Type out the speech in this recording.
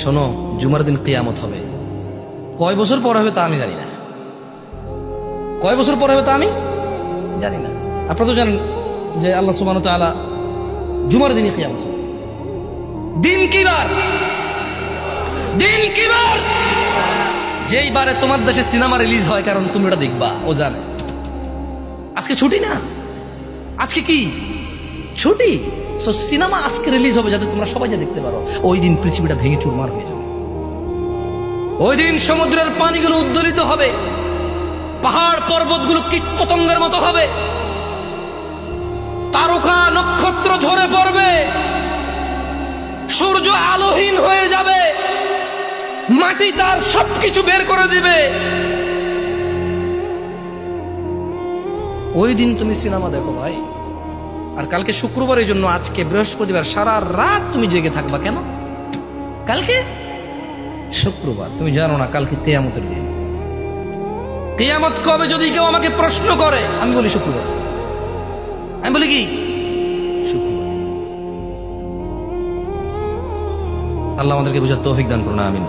শোনো, জুমার দিন কিয়ামত হবে। কয় বছর পর হবে তা আমি জানি না, কয় বছর পর হবে তা আমি জানি না। আপনারা তো জানেন যে আল্লাহ সুবহানাহু ওয়া তাআলা জুমার দিনই কিয়ামত হবে। দিন কি বার? দিন কি বার? যেই বারে তোমার দেশে সিনেমা রিলিজ হয়, কারণ তুমি ওটা দেখবা, ও জানে। আজকে ছুটি না, আজকে কি ছুটি? সো সিনেমা আজকে রিলিজ হবে যাতে তোমরা সবাই যা দেখতে পারো। ওই দিন পৃথিবীটা ভেঙে চুরমার হয়ে যাবে। ওই দিন সমুদ্রের পানিগুলো উদ্দোলিত হবে, পাহাড় পর্বতগুলো কীট পতঙ্গের মতো হবে, তারকা নক্ষত্র ঝরে পড়বে, সূর্য আলোহীন হয়ে যাবে, মাটি তার সবকিছু বের করে দিবে। ওই দিন তুমি সিনেমা দেখো ভাই। আর কালকে শুক্রবারের জন্য আজকে বৃহস্পতিবার সারা রাত তুমি জেগে থাকবা কেন? কালকে শুক্রবার, তুমি জানো না কালকে কিয়ামতের দিন। কিয়ামত কবে যদি কেউ আমাকে প্রশ্ন করে, আমি বলি শুক্রবার। আমি বলি কি শুক্রবার। আল্লাহ আমাদেরকে বুঝার তৌফিক দান করুন, আমিন।